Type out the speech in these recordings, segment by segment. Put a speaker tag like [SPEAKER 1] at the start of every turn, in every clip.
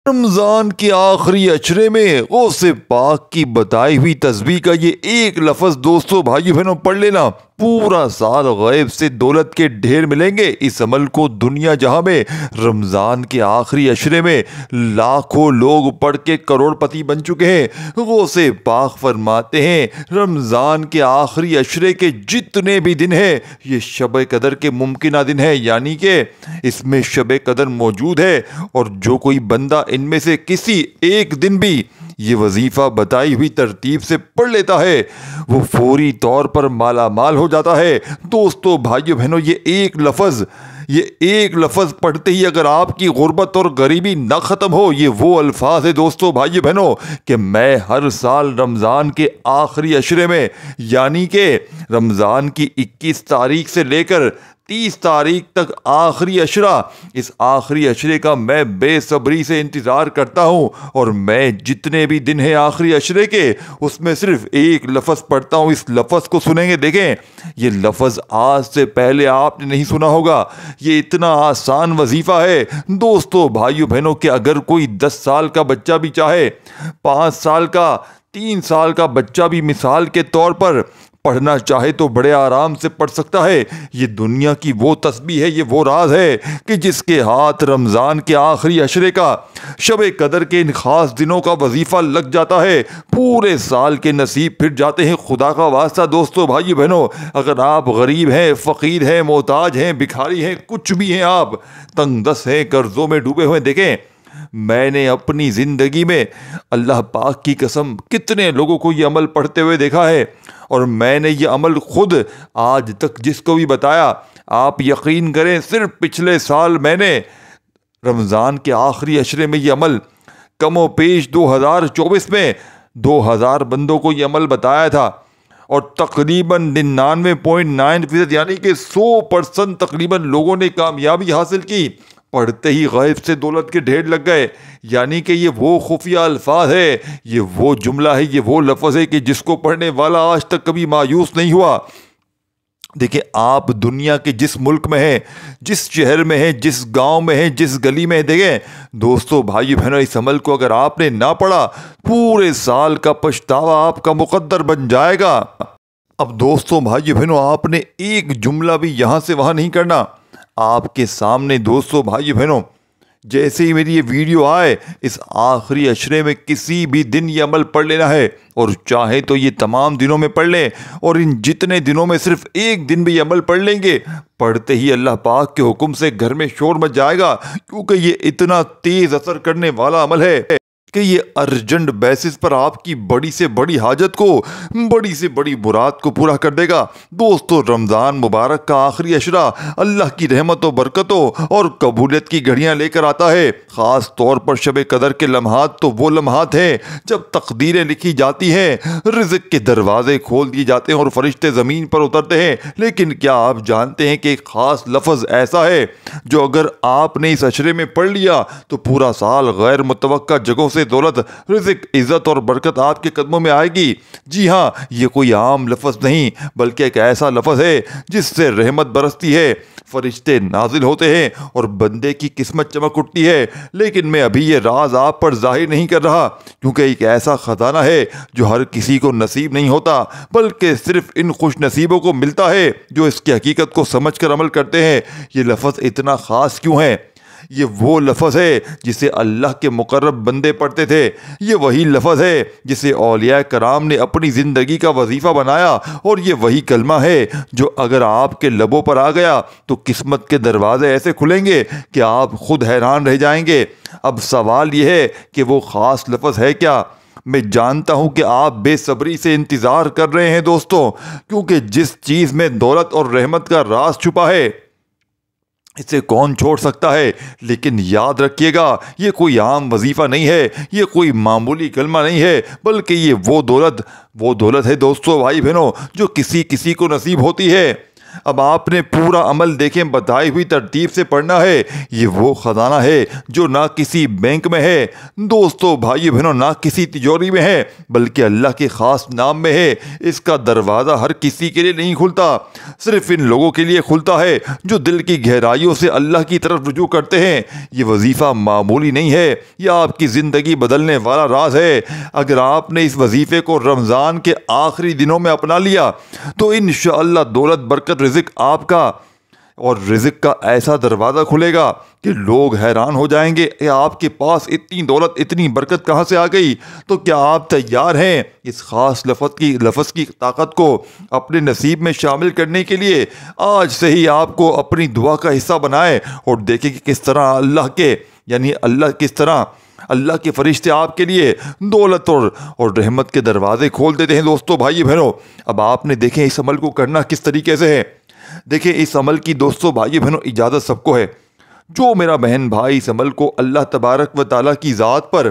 [SPEAKER 1] رمضان کے آخری اشرے میں غوث پاک کی بتائی ہوئی تسبیح کا یہ ایک لفظ دوستو بھائیو بہنوں پڑھ لینا، پورا سال غیب سے دولت کے ڈھیر ملیں گے۔ اس عمل کو دنیا جہاں میں رمضان کے آخری اشرے میں لاکھوں لوگ پڑھ کے کروڑ پتی بن چکے ہیں۔ غوث پاک فرماتے ہیں رمضان کے آخری اشرے کے جتنے بھی دن ہیں یہ شب قدر کے ممکنہ دن ہیں، یعنی کہ اس میں شب قدر موجود ہے، اور جو کوئی بندہ ان میں سے کسی ایک دن بھی یہ وظیفہ بتائی ہوئی ترتیب سے پڑھ لیتا ہے وہ فوری طور پر مالا مال ہو جاتا ہے۔ دوستو بھائیو بہنوں، یہ ایک لفظ پڑھتے ہی اگر آپ کی غربت اور غریبی نہ ختم ہو، یہ وہ الفاظ ہے دوستو بھائیو بہنوں کہ میں ہر سال رمضان کے آخری اشرے میں، یعنی کہ رمضان کی 21 تاریخ سے لے کر 30 تاریخ تک آخری اشرہ، اس آخری اشرے کا میں بے صبری سے انتظار کرتا ہوں، اور میں جتنے بھی دن ہیں آخری اشرے کے اس میں صرف ایک لفظ پڑھتا ہوں۔ اس لفظ کو سنیں گے، دیکھیں یہ لفظ آج سے پہلے آپ نے نہیں سنا ہوگا، یہ اتنا آسان وظیفہ ہے دوستو بھائیو بہنوں کہ اگر کوئی 10 سال کا بچہ بھی چاہے، 5 سال کا، 3 سال کا بچہ بھی مثال کے طور پر پڑھنا چاہے تو بڑے آرام سے پڑھ سکتا ہے۔ یہ دنیا کی وہ تسبیح ہے، یہ وہ راز ہے کہ جس کے ہاتھ رمضان کے آخری اشرے کا، شب قدر کے ان خاص دنوں کا وظیفہ لگ جاتا ہے، پورے سال کے نصیب پھر جاتے ہیں۔ خدا کا واسطہ دوستو بھائی بہنوں، اگر آپ غریب ہیں، فقیر ہیں، محتاج ہیں، بھکاری ہیں، کچھ بھی ہیں، آپ تنگ دست ہیں، قرضوں میں ڈوبے ہوئے، دیکھیں میں نے اپنی زندگی میں اللہ پاک کی قسم کتنے لوگوں کو یہ عمل پڑھتے ہوئے دیکھا ہے، اور میں نے یہ عمل خود آج تک جس کو بھی بتایا، آپ یقین کریں صرف پچھلے سال میں نے رمضان کے آخری اشرے میں یہ عمل کم و پیش 2024 میں 2000 بندوں کو یہ عمل بتایا تھا، اور تقریباً 99.9% یعنی کہ 100% تقریباً لوگوں نے کامیابی حاصل کی، پڑھتے ہی غیب سے دولت کے ڈھیر لگ گئے۔ یعنی کہ یہ وہ خفیہ الفاظ ہے، یہ وہ جملہ ہے، یہ وہ لفظ ہے کہ جس کو پڑھنے والا آج تک کبھی مایوس نہیں ہوا۔ دیکھیں آپ دنیا کے جس ملک میں ہیں، جس شہر میں ہیں، جس گاؤں میں ہیں، جس گلی میں ہیں، دیکھیں دوستو بھائی بہنوں اس عمل کو اگر آپ نے نہ پڑھا پورے سال کا پچھتاوا آپ کا مقدر بن جائے گا۔ اب دوستو بھائی بہنوں آپ نے ایک جملہ بھی یہاں سے وہاں نہیں کرنا، آپ کے سامنے دوستو بھائی بہنوں جیسے ہی میری یہ ویڈیو آئے اس آخری اشرے میں کسی بھی دن یہ عمل پڑھ لینا ہے، اور چاہے تو یہ تمام دنوں میں پڑھ لیں، اور ان جتنے دنوں میں صرف ایک دن بھی یہ عمل پڑھ لیں گے، پڑھتے ہی اللہ پاک کے حکم سے گھر میں شور مچ جائے گا، کیونکہ یہ اتنا تیز اثر کرنے والا عمل ہے کہ یہ ارجنٹ بیسس پر آپ کی بڑی سے بڑی حاجت کو، بڑی سے بڑی مراد کو پورا کر دے گا۔ دوستو رمضان مبارک کا آخری اشرہ اللہ کی رحمت و برکتوں اور قبولیت کی گھڑیاں لے کر آتا ہے، خاص طور پر شب قدر کے لمحات تو وہ لمحات ہیں جب تقدیریں لکھی جاتی ہیں، رزق کے دروازے کھول دیے جاتے ہیں اور فرشتے زمین پر اترتے ہیں۔ لیکن کیا آپ جانتے ہیں کہ ایک خاص لفظ ایسا ہے جو اگر آپ نے اس اشرے میں پڑھ لیا تو پورا سال غیر متوقع جگہوں سے دولت، رزق، عزت اور برکت آپ کے قدموں میں آئے گی۔ جی ہاں، یہ کوئی عام لفظ نہیں بلکہ ایک ایسا لفظ ہے جس سے رحمت برستی ہے، فرشتے نازل ہوتے ہیں اور بندے کی قسمت چمک اٹھتی ہے۔ لیکن میں ابھی یہ راز آپ پر ظاہر نہیں کر رہا، کیونکہ ایک ایسا خزانہ ہے جو ہر کسی کو نصیب نہیں ہوتا، بلکہ صرف ان خوش نصیبوں کو ملتا ہے جو اس کی حقیقت کو سمجھ کر عمل کرتے ہیں۔ یہ لفظ اتنا خاص کیوں ہے؟ یہ وہ لفظ ہے جسے اللہ کے مقرب بندے پڑھتے تھے، یہ وہی لفظ ہے جسے اولیاء کرام نے اپنی زندگی کا وظیفہ بنایا، اور یہ وہی کلمہ ہے جو اگر آپ کے لبوں پر آ گیا تو قسمت کے دروازے ایسے کھلیں گے کہ آپ خود حیران رہ جائیں گے۔ اب سوال یہ ہے کہ وہ خاص لفظ ہے کیا؟ میں جانتا ہوں کہ آپ بے صبری سے انتظار کر رہے ہیں دوستو، کیونکہ جس چیز میں دولت اور رحمت کا راز چھپا ہے اسے کون چھوڑ سکتا ہے؟ لیکن یاد رکھیے گا یہ کوئی عام وظیفہ نہیں ہے، یہ کوئی معمولی کلمہ نہیں ہے، بلکہ یہ وہ دولت ہے دوستو بھائی بہنوں جو کسی کسی کو نصیب ہوتی ہے۔ اب آپ نے پورا عمل دیکھیں بتائی ہوئی ترتیب سے پڑھنا ہے۔ یہ وہ خزانہ ہے جو نہ کسی بینک میں ہے دوستو بھائی بہنوں، نہ کسی تجوری میں ہے، بلکہ اللہ کے خاص نام میں ہے۔ اس کا دروازہ ہر کسی کے لیے نہیں کھلتا، صرف ان لوگوں کے لیے کھلتا ہے جو دل کی گہرائیوں سے اللہ کی طرف رجوع کرتے ہیں۔ یہ وظیفہ معمولی نہیں ہے، یہ آپ کی زندگی بدلنے والا راز ہے۔ اگر آپ نے اس وظیفے کو رمضان کے آخری دنوں میں اپنا لیا تو انشاءاللہ دولت، برکت، رزق آپ کا اور رزق کا ایسا دروازہ کھلے گا کہ لوگ حیران ہو جائیں گے کہ آپ کے پاس اتنی دولت، اتنی برکت کہاں سے آ گئی؟ تو کیا آپ تیار ہیں اس خاص لفظ کی طاقت کو اپنے نصیب میں شامل کرنے کے لیے؟ آج سے ہی آپ کو اپنی دعا کا حصہ بنائیں اور دیکھیں کہ کس طرح اللہ کے فرشتے آپ کے لیے دولت اور رحمت کے دروازے کھول دیتے ہیں۔ دوستو بھائی بہنوں، اب آپ نے دیکھیں اس عمل کو کرنا کس طریقے سے ہے۔ دیکھیں اس عمل کی دوستو بھائی بہنوں اجازت سب کو ہے۔ جو میرا بہن بھائی اس عمل کو اللہ تبارک و تعالیٰ کی ذات پر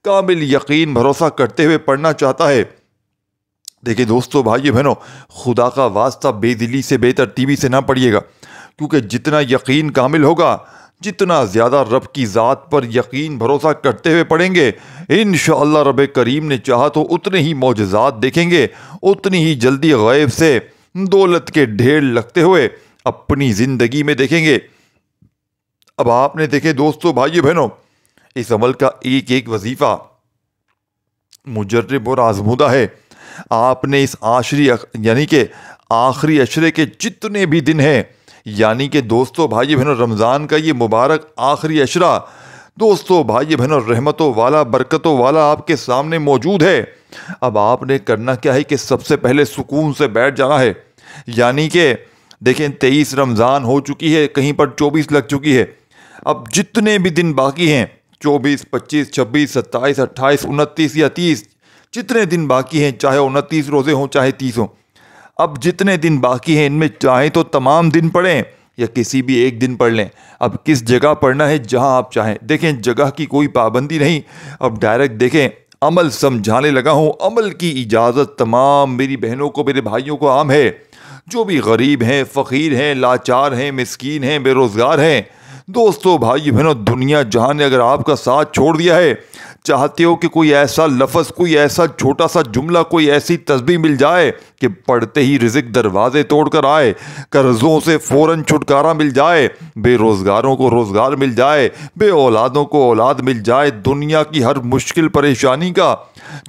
[SPEAKER 1] کامل یقین بھروسہ کرتے ہوئے پڑھنا چاہتا ہے، دیکھیں دوستو بھائی بہنوں، خدا کا واسطہ بے دلی سے، بے ترتیبی سے نہ پڑھیے گا، کیونکہ جتنا یقین کامل ہوگا، جتنا زیادہ رب کی ذات پر یقین بھروسہ کرتے ہوئے پڑھیں گے، انشاءاللہ رب کریم نے چاہا تو اتنے ہی معجزات دیکھیں گے، اتنی ہی جلدی غیب سے دولت کے ڈھیر لگتے ہوئے اپنی زندگی میں دیکھیں گے۔ اب آپ نے دیکھے دوستو بھائی بہنوں، اس عمل کا ایک ایک وظیفہ مجرب اور آزمودہ ہے۔ آپ نے اس آخری عشرے کے جتنے بھی دن ہیں، یعنی کہ دوستو بھائی بہنوں رمضان کا یہ مبارک آخری عشرہ دوستو بھائی بہنوں رحمتوں والا، برکتوں والا آپ کے سامنے موجود ہے۔ اب آپ نے کرنا کیا ہے کہ سب سے پہلے سکون سے بیٹھ جانا ہے، یعنی کہ دیکھیں 23 رمضان ہو چکی ہے، کہیں پر 24 لگ چکی ہے۔ اب جتنے بھی دن باقی ہیں، 24، 25، 26، 27، 28، 29 یا 30، جتنے دن باقی ہیں، چاہے 29 روزے ہوں چاہے 30 ہوں، اب جتنے دن باقی ہیں ان میں چاہیں تو تمام دن پڑھیں یا کسی بھی ایک دن پڑھ لیں۔ اب کس جگہ پڑھنا ہے؟ جہاں آپ چاہیں۔ دیکھیں جگہ کی کوئی پابندی نہیں، اب ڈائریکٹ دیکھیں عمل سمجھانے لگا ہوں۔ عمل کی اجازت تمام میری بہنوں کو، میرے بھائیوں کو عام ہے، جو بھی غریب ہیں، فقیر ہیں، لاچار ہیں، مسکین ہیں، بے روزگار ہیں۔ دوستو بھائی بہنوں، دنیا جہاں نے اگر آپ کا ساتھ چھوڑ دیا ہے، چاہتے ہو کہ کوئی ایسا لفظ، کوئی ایسا چھوٹا سا جملہ، کوئی ایسی تسبیح مل جائے کہ پڑھتے ہی رزق دروازے توڑ کر آئے، قرضوں سے فوراً چھٹکارا مل جائے، بے روزگاروں کو روزگار مل جائے، بے اولادوں کو اولاد مل جائے، دنیا کی ہر مشکل پریشانی کا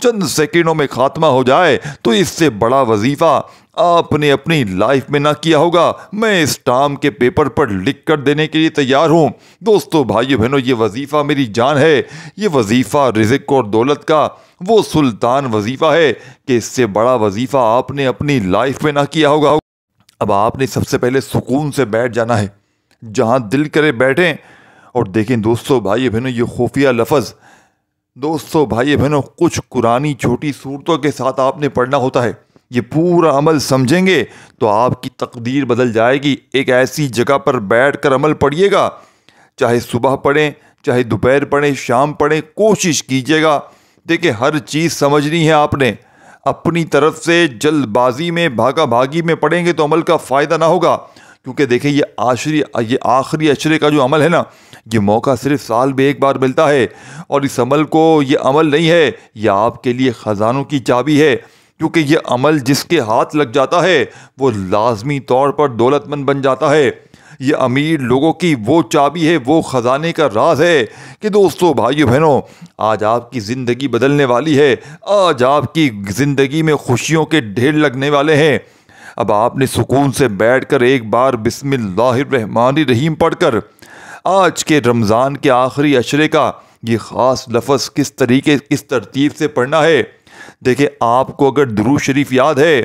[SPEAKER 1] چند سیکنڈوں میں خاتمہ ہو جائے، تو اس سے بڑا وظیفہ آپ نے اپنی لائف میں نہ کیا ہوگا۔ میں اس ٹام کے پیپر پر لکھ کر دینے کے لیے تیار ہوں۔ دوستو بھائی بہنوں، یہ وظیفہ میری جان ہے، یہ وظیفہ رزق اور دولت کا وہ سلطان وظیفہ ہے کہ اس سے بڑا وظیفہ آپ نے اپنی لائف میں نہ کیا ہوگا۔ اب آپ نے سب سے پہلے سکون سے بیٹھ جانا ہے، جہاں دل کرے بیٹھیں، اور دیکھیں دوستو بھائی بہنوں یہ خفیہ لفظ، دوستو بھائی بہنوں کچھ قرآنی چھوٹی صورتوں کے ساتھ آپ نے پڑھنا ہوتا ہے۔ یہ پورا عمل سمجھیں گے تو آپ کی تقدیر بدل جائے گی۔ ایک ایسی جگہ پر بیٹھ کر عمل پڑھیے گا، چاہے صبح پڑھیں، چاہے دوپہر پڑھیں، شام پڑھیں، کوشش کیجیے گا۔ دیکھیں ہر چیز سمجھنی ہے آپ نے، اپنی طرف سے جلد بازی میں، بھاگا بھاگی میں پڑھیں گے تو عمل کا فائدہ نہ ہوگا، کیونکہ دیکھیں یہ آخری عشرے کا جو عمل ہے نا، یہ موقع صرف سال میں ایک بار ملتا ہے، اور اس عمل کو، یہ عمل نہیں ہے، یہ آپ کے لیے خزانوں کی چابی ہے، کیونکہ یہ عمل جس کے ہاتھ لگ جاتا ہے وہ لازمی طور پر دولت مند بن جاتا ہے۔ یہ امیر لوگوں کی وہ چابی ہے، وہ خزانے کا راز ہے کہ دوستو بھائیو بہنوں آج آپ کی زندگی بدلنے والی ہے، آج آپ کی زندگی میں خوشیوں کے ڈھیر لگنے والے ہیں۔ اب آپ نے سکون سے بیٹھ کر ایک بار بسم اللہ الرحمن الرحیم پڑھ کر آج کے رمضان کے آخری عشرے کا یہ خاص لفظ کس ترتیب سے پڑھنا ہے۔ دیکھیں آپ کو اگر درود شریف یاد ہے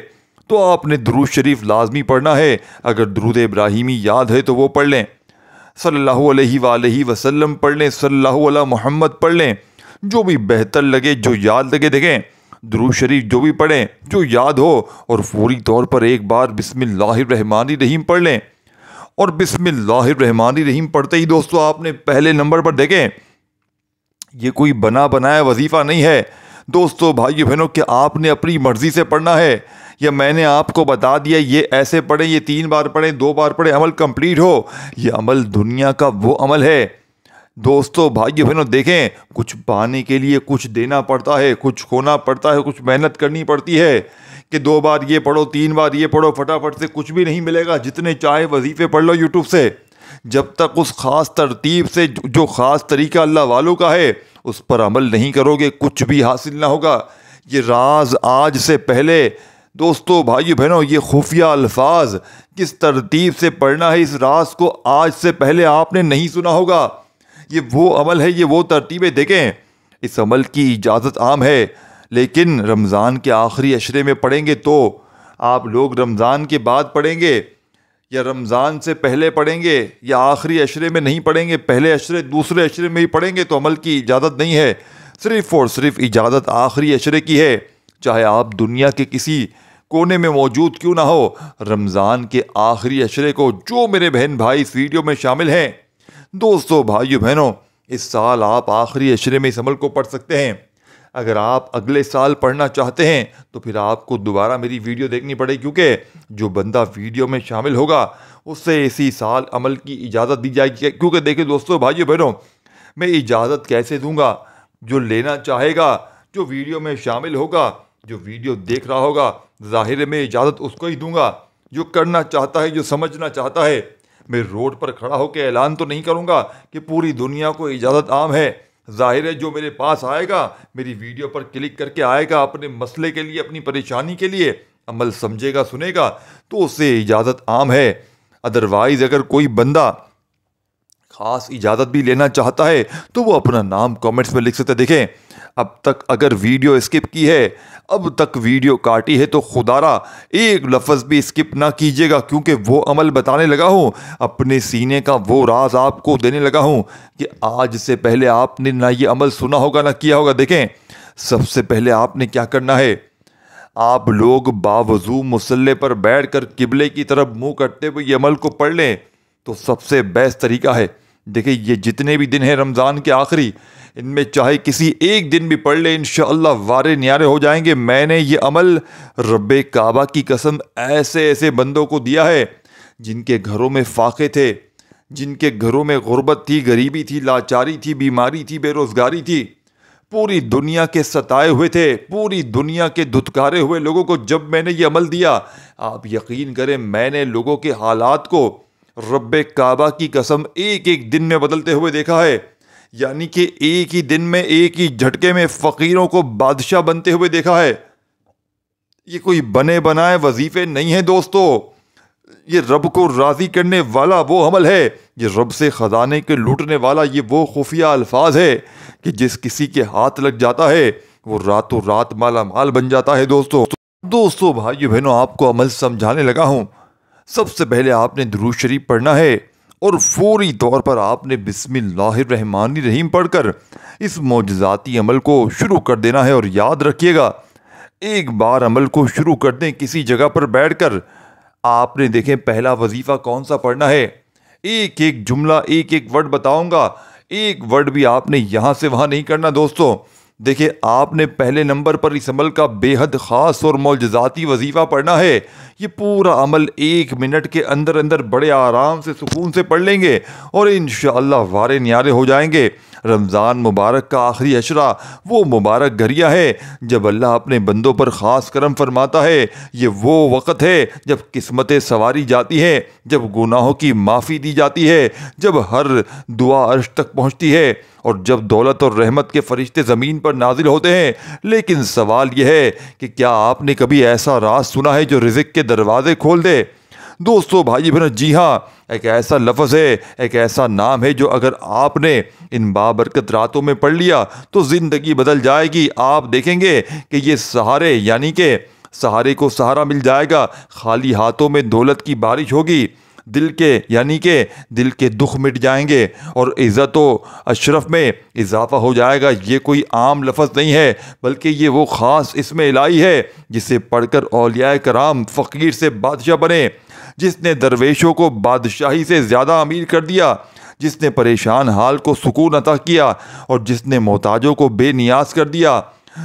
[SPEAKER 1] تو آپ نے درود شریف لازمی پڑھنا ہے، اگر درود ابراہیمی یاد ہے تو وہ پڑھ لیں، صلی اللہ علیہ وآلہ وسلم پڑھ لیں، صلی اللہ علیہ محمد پڑھ لیں، جو بھی بہتر لگے، جو یاد لگے۔ دیکھیں درود شریف جو بھی پڑھیں، جو یاد ہو، اور فوری طور پر ایک بار بسم اللہ الرحمن الرحیم پڑھ لیں، اور بسم اللہ الرحمن الرحیم پڑھتے ہی دوستو آپ نے پہلے نمبر پر دیکھیں یہ کوئی بنا بنایا وظیفہ نہیں ہے، دوستو بھائیو بہنوں، کہ آپ نے اپنی مرضی سے پڑھنا ہے یا میں نے آپ کو بتا دیا یہ ایسے پڑھیں، یہ 3 بار پڑھیں، 2 بار پڑھیں، عمل کمپلیٹ ہو؟ یہ عمل دنیا کا وہ عمل ہے دوستو بھائیو بہنوں، دیکھیں کچھ پانے کے لیے کچھ دینا پڑتا ہے، کچھ کھونا پڑتا ہے، کچھ محنت کرنی پڑتی ہے کہ 2 بار یہ پڑھو، 3 بار یہ پڑھو، فٹافٹ سے کچھ بھی نہیں ملے گا۔ جتنے چاہے وظیفے پڑھ لو یوٹیوب سے، جب تک اس خاص ترتیب سے جو خاص طریقہ اللہ والوں کا ہے اس پر عمل نہیں کرو گے کچھ بھی حاصل نہ ہوگا۔ یہ راز آج سے پہلے دوستو بھائیو بہنوں، یہ خفیہ الفاظ کس ترتیب سے پڑھنا ہے، اس راز کو آج سے پہلے آپ نے نہیں سنا ہوگا۔ یہ وہ عمل ہے، یہ وہ ترتیبیں، دیکھیں اس عمل کی اجازت عام ہے، لیکن رمضان کے آخری عشرے میں پڑھیں گے تو آپ لوگ رمضان کے بعد پڑھیں گے یا رمضان سے پہلے پڑھیں گے یا آخری عشرے میں نہیں پڑھیں گے، پہلے عشرے دوسرے عشرے میں ہی پڑھیں گے تو عمل کی اجازت نہیں ہے، صرف اور صرف اجازت آخری عشرے کی ہے، چاہے آپ دنیا کے کسی کونے میں موجود کیوں نہ ہو۔ رمضان کے آخری عشرے کو جو میرے بہن بھائی اس ویڈیو میں شامل ہیں، دوستو بھائیو بہنوں، اس سال آپ آخری عشرے میں اس عمل کو پڑھ سکتے ہیں۔ اگر آپ اگلے سال پڑھنا چاہتے ہیں تو پھر آپ کو دوبارہ میری ویڈیو دیکھنی پڑے، کیونکہ جو بندہ ویڈیو میں شامل ہوگا اس سے اسی سال عمل کی اجازت دی جائے گی۔ کیونکہ دیکھیں دوستو بھائیو بہنوں، میں اجازت کیسے دوں گا؟ جو لینا چاہے گا، جو ویڈیو میں شامل ہوگا، جو ویڈیو دیکھ رہا ہوگا، ظاہر ہے میں اجازت اس کو ہی دوں گا۔ جو کرنا چاہتا ہے، جو سمجھنا چاہتا ہے، میں روڈ پر کھڑا ہو کے اعلان تو نہیں کروں گا کہ پوری دنیا کو اجازت عام ہے۔ ظاہر ہے جو میرے پاس آئے گا، میری ویڈیو پر کلک کر کے آئے گا اپنے مسئلے کے لیے، اپنی پریشانی کے لیے عمل سمجھے گا، سنے گا، تو اس سے اجازت عام ہے۔ ادروائز اگر کوئی بندہ خاص اجازت بھی لینا چاہتا ہے تو وہ اپنا نام کامنٹس میں لکھ سکتا ہے۔ دیکھیں اب تک اگر ویڈیو اسکپ کی ہے، اب تک ویڈیو کاٹی ہے، تو خدارا ایک لفظ بھی اسکپ نہ کیجیے گا، کیونکہ وہ عمل بتانے لگا ہوں، اپنے سینے کا وہ راز آپ کو دینے لگا ہوں کہ آج سے پہلے آپ نے نہ یہ عمل سنا ہوگا نہ کیا ہوگا۔ دیکھیں سب سے پہلے آپ نے کیا کرنا ہے، آپ لوگ باوضو مصلے پر بیٹھ کر قبلے کی طرف منہ کرتے ہوئے یہ عمل کو پڑھ لیں تو سب سے بیسٹ طریقہ ہے۔ دیکھیں یہ جتنے بھی دن ہیں رمضان کے آخری، ان میں چاہے کسی ایک دن بھی پڑھ لیں، انشاءاللہ وارے نیارے ہو جائیں گے۔ میں نے یہ عمل رب کعبہ کی قسم ایسے ایسے بندوں کو دیا ہے جن کے گھروں میں فاقے تھے، جن کے گھروں میں غربت تھی، غریبی تھی، لاچاری تھی، بیماری تھی، بے روزگاری تھی، پوری دنیا کے ستائے ہوئے تھے، پوری دنیا کے دھتکارے ہوئے لوگوں کو جب میں نے یہ عمل دیا، آپ یقین کریں میں نے لوگوں کے حالات کو رب کعبہ کی قسم ایک ایک دن میں بدلتے ہوئے دیکھا ہے۔ یعنی کہ ایک ہی دن میں، ایک ہی جھٹکے میں فقیروں کو بادشاہ بنتے ہوئے دیکھا ہے۔ یہ کوئی بنے بنائے وظیفے نہیں ہیں دوستو، یہ رب کو راضی کرنے والا وہ عمل ہے، یہ رب سے خزانے کے لوٹنے والا یہ وہ خفیہ الفاظ ہے کہ جس کسی کے ہاتھ لگ جاتا ہے وہ راتوں رات مالا مال بن جاتا ہے۔ دوستو بھائیو بہنوں، آپ کو عمل سمجھانے لگا ہوں۔ سب سے پہلے آپ نے درود شریف پڑھنا ہے اور فوری طور پر آپ نے بسم اللہ الرحمن الرحیم پڑھ کر اس معجزاتی عمل کو شروع کر دینا ہے۔ اور یاد رکھیے گا، ایک بار عمل کو شروع کر دیں کسی جگہ پر بیٹھ کر، آپ نے دیکھیں پہلا وظیفہ کون سا پڑھنا ہے، ایک ایک جملہ، ایک ایک ورڈ بتاؤں گا، ایک ورڈ بھی آپ نے یہاں سے وہاں نہیں کرنا دوستو۔ دیکھیں آپ نے پہلے نمبر پر اس عمل کا بے حد خاص اور معجزاتی وظیفہ پڑھنا ہے۔ یہ پورا عمل 1 منٹ کے اندر اندر بڑے آرام سے سکون سے پڑھ لیں گے اور انشاءاللہ وارے نیارے ہو جائیں گے۔ رمضان مبارک کا آخری عشرہ وہ مبارک گھڑیاں ہے جب اللہ اپنے بندوں پر خاص کرم فرماتا ہے۔ یہ وہ وقت ہے جب قسمتیں سنواری جاتی ہیں، جب گناہوں کی معافی دی جاتی ہے، جب ہر دعا عرش تک پہنچتی ہے اور جب دولت اور رحمت کے فرشتے زمین پر نازل ہوتے ہیں۔ لیکن سوال یہ ہے کہ کیا آپ نے کبھی ایسا راز سنا ہے جو رزق کے دروازے کھول دے؟ دوستو بھائی بہنوں، جی ہاں، ایک ایسا لفظ ہے، ایک ایسا نام ہے جو اگر آپ نے ان بابرکت راتوں میں پڑھ لیا تو زندگی بدل جائے گی۔ آپ دیکھیں گے کہ یہ سہارے، یعنی کہ سہارے کو سہارا مل جائے گا، خالی ہاتھوں میں دولت کی بارش ہوگی، دل کے دکھ مٹ جائیں گے اور عزت و اشرف میں اضافہ ہو جائے گا۔ یہ کوئی عام لفظ نہیں ہے بلکہ یہ وہ خاص اسم الہی ہے جسے پڑھ کر اولیاء کرام فقیر سے بادشاہ بنے، جس نے درویشوں کو بادشاہی سے زیادہ امیر کر دیا، جس نے پریشان حال کو سکون عطا کیا اور جس نے محتاجوں کو بے نیاز کر دیا۔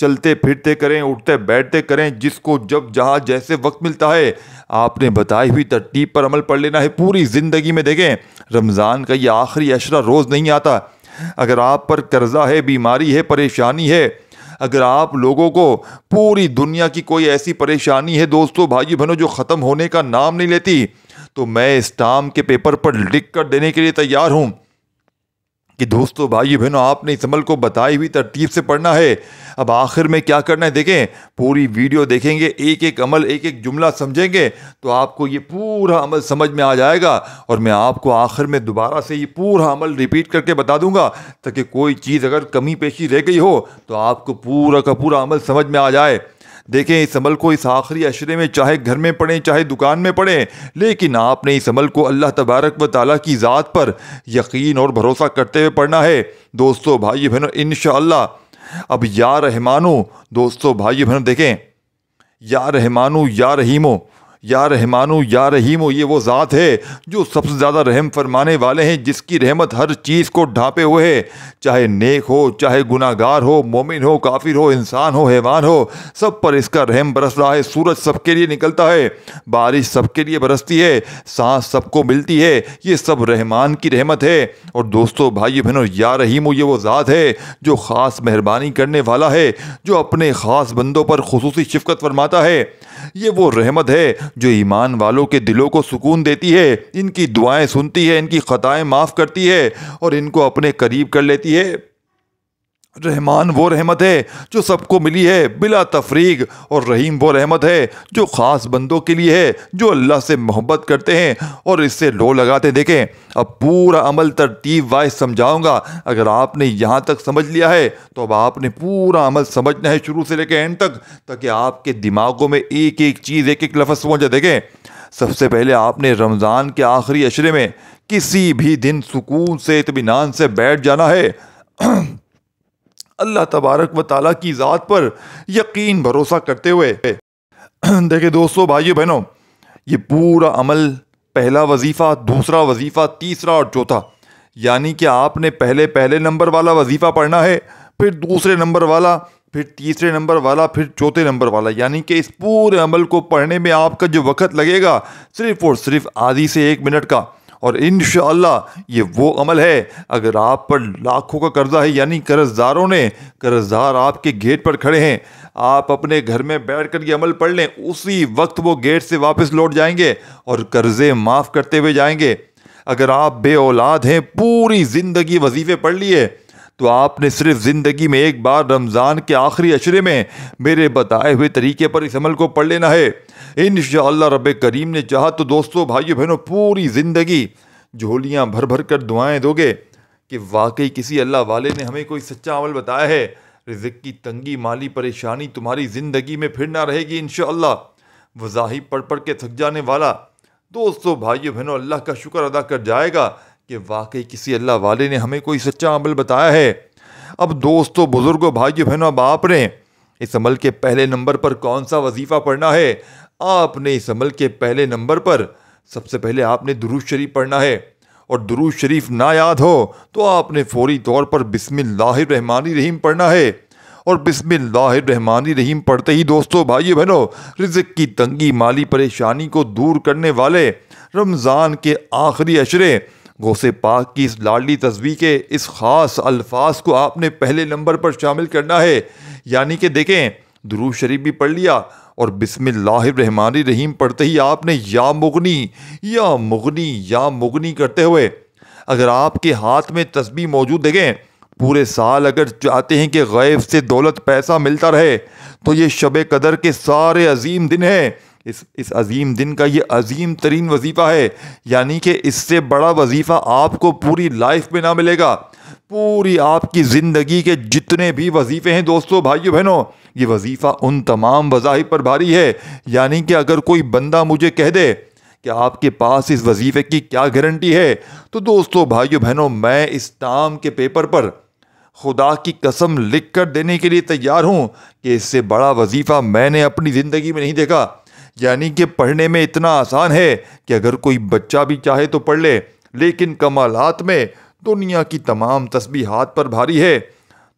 [SPEAKER 1] چلتے پھرتے کریں، اٹھتے بیٹھتے کریں، جس کو جب جہاں جیسے وقت ملتا ہے آپ نے بتائی ہوئی ترتیب پر عمل پڑھ لینا ہے پوری زندگی میں۔ دیکھیں رمضان کا یہ آخری عشرہ روز نہیں آتا۔ اگر آپ پر قرضہ ہے، بیماری ہے، پریشانی ہے، اگر آپ لوگوں کو پوری دنیا کی کوئی ایسی پریشانی ہے دوستو بھائی بہنوں جو ختم ہونے کا نام نہیں لیتی، تو میں اسٹامپ کے پیپر پر لکھ کر دینے کے لیے تیار ہوں کہ دوستو بھائی بہنوں آپ نے اس عمل کو بتائی ہوئی ترتیب سے پڑھنا ہے۔ اب آخر میں کیا کرنا ہے، دیکھیں پوری ویڈیو دیکھیں گے، ایک ایک عمل، ایک ایک جملہ سمجھیں گے تو آپ کو یہ پورا عمل سمجھ میں آ جائے گا، اور میں آپ کو آخر میں دوبارہ سے یہ پورا عمل ریپیٹ کر کے بتا دوں گا تاکہ کوئی چیز اگر کمی پیشی رہ گئی ہو تو آپ کو پورا کا پورا عمل سمجھ میں آ جائے۔ دیکھیں اس عمل کو اس آخری عشرے میں چاہے گھر میں پڑھیں چاہے دکان میں پڑھیں، لیکن آپ نے اس عمل کو اللہ تبارک و تعالیٰ کی ذات پر یقین اور بھروسہ کرتے ہوئے پڑھنا ہے دوستو بھائی بہنوں انشاءاللہ۔ اب یا رحمانو دوستو بھائی بہنوں دیکھیں، یا رحمانو یا رحیمو، یا رحمانو یا رحیمو یہ وہ ذات ہے جو سب سے زیادہ رحم فرمانے والے ہیں، جس کی رحمت ہر چیز کو ڈھانپے ہوئے ہے، چاہے نیک ہو چاہے گناہ گار ہو، مومن ہو کافر ہو، انسان ہو حیوان ہو، سب پر اس کا رحم برس رہا ہے۔ سورج سب کے لیے نکلتا ہے، بارش سب کے لیے برستی ہے، سانس سب کو ملتی ہے، یہ سب رحمان کی رحمت ہے۔ اور دوستو بھائی بہنوں یا رحیمو یہ وہ ذات ہے جو خاص مہربانی کرنے والا ہے، جو اپنے خاص بندوں پر خصوصی شفقت فرماتا ہے۔ یہ وہ رحمت ہے جو ایمان والوں کے دلوں کو سکون دیتی ہے، ان کی دعائیں سنتی ہے، ان کی خطائیں معاف کرتی ہے اور ان کو اپنے قریب کر لیتی ہے۔ رحمان وہ رحمت ہے جو سب کو ملی ہے بلا تفریق، اور رحیم وہ رحمت ہے جو خاص بندوں کے لیے ہے جو اللہ سے محبت کرتے ہیں اور اس سے لو لگاتے۔ دیکھیں اب پورا عمل ترتیب وائز سمجھاؤں گا، اگر آپ نے یہاں تک سمجھ لیا ہے تو اب آپ نے پورا عمل سمجھنا ہے شروع سے لے کے اینڈ تک، تاکہ آپ کے دماغوں میں ایک ایک چیز ایک ایک لفظ پہنچ جائے۔ دیکھیں سب سے پہلے آپ نے رمضان کے آخری عشرے میں کسی بھی دن سکون سے اطمینان سے بیٹھ جانا ہے، اللہ تبارک و تعالیٰ کی ذات پر یقین بھروسہ کرتے ہوئے۔ دیکھیں دوستو بھائیو بہنوں یہ پورا عمل پہلا وظیفہ، دوسرا وظیفہ، تیسرا اور چوتھا، یعنی کہ آپ نے پہلے نمبر والا وظیفہ پڑھنا ہے، پھر دوسرے نمبر والا، پھر تیسرے نمبر والا، پھر چوتھے نمبر والا، یعنی کہ اس پورے عمل کو پڑھنے میں آپ کا جو وقت لگے گا صرف اور صرف آدھی سے 1 منٹ کا۔ اور انشاءاللہ یہ وہ عمل ہے اگر آپ پر لاکھوں کا قرضہ ہے، یعنی قرضدار آپ کے گیٹ پر کھڑے ہیں، آپ اپنے گھر میں بیٹھ کر یہ عمل پڑھ لیں، اسی وقت وہ گیٹ سے واپس لوٹ جائیں گے اور قرضے معاف کرتے ہوئے جائیں گے۔ اگر آپ بے اولاد ہیں، پوری زندگی وظیفے پڑھ لیے، تو آپ نے صرف زندگی میں ایک بار رمضان کے آخری عشرے میں میرے بتائے ہوئے طریقے پر اس عمل کو پڑھ لینا ہے۔ انشاءاللہ رب کریم نے چاہا تو دوستو بھائیو بہنوں پوری زندگی جھولیاں بھر بھر کر دعائیں دو گے کہ واقعی کسی اللہ والے نے ہمیں کوئی سچا عمل بتایا ہے، رزق کی تنگی، مالی پریشانی تمہاری زندگی میں پھر نہ رہے گی انشاءاللہ۔ وظائف پڑھ پڑھ کے تھک جانے والا دوستو بھائیو بہنوں اللہ کا شکر ادا کر جائے گا کہ واقعی کسی اللہ والے نے ہمیں کوئی سچا عمل بتایا ہے۔ اب دوستو بزرگوں بھائیو بہنوں اب آپ نے اس عمل کے پہلے نمبر پر کون سا وظیفہ پڑھنا ہے؟ آپ نے اس عمل کے پہلے نمبر پر سب سے پہلے آپ نے درود شریف پڑھنا ہے، اور درود شریف نہ یاد ہو تو آپ نے فوری طور پر بسم اللہ الرحمن الرحیم پڑھنا ہے، اور بسم اللہ الرحمن الرحیم پڑھتے ہی دوستو بھائیو بہنوں رزق کی تنگی، مالی پریشانی کو دور کرنے والے رمضان کے آخری عشرے غوث پاک کی اس لاڈلی تسبیح کے اس خاص الفاظ کو آپ نے پہلے نمبر پر شامل کرنا ہے، یعنی کہ دیکھیں درود شریف بھی پڑھ لیا اور بسم اللہ الرحمن الرحیم پڑھتے ہی آپ نے یا مغنی یا مغنی یا مغنی کرتے ہوئے، اگر آپ کے ہاتھ میں تسبیح موجود، دیکھیں پورے سال اگر چاہتے ہیں کہ غیب سے دولت پیسہ ملتا رہے تو یہ شب قدر کے سارے عظیم دن ہیں، اس عظیم دن کا یہ عظیم ترین وظیفہ ہے، یعنی کہ اس سے بڑا وظیفہ آپ کو پوری لائف میں نہ ملے گا۔ پوری آپ کی زندگی کے جتنے بھی وظیفے ہیں دوستو بھائیو بہنوں یہ وظیفہ ان تمام وظائف پر بھاری ہے، یعنی کہ اگر کوئی بندہ مجھے کہہ دے کہ آپ کے پاس اس وظیفے کی کیا گارنٹی ہے، تو دوستو بھائیو بہنوں میں اس ٹام کے پیپر پر خدا کی قسم لکھ کر دینے کے لیے تیار ہوں کہ اس سے بڑا وظیفہ میں نے اپنی زندگی میں نہیں دیکھا۔ یعنی کہ پڑھنے میں اتنا آسان ہے کہ اگر کوئی بچہ بھی چاہے تو پڑھ لے، لیکن کمالات میں دنیا کی تمام تسبیحات پر بھاری ہے۔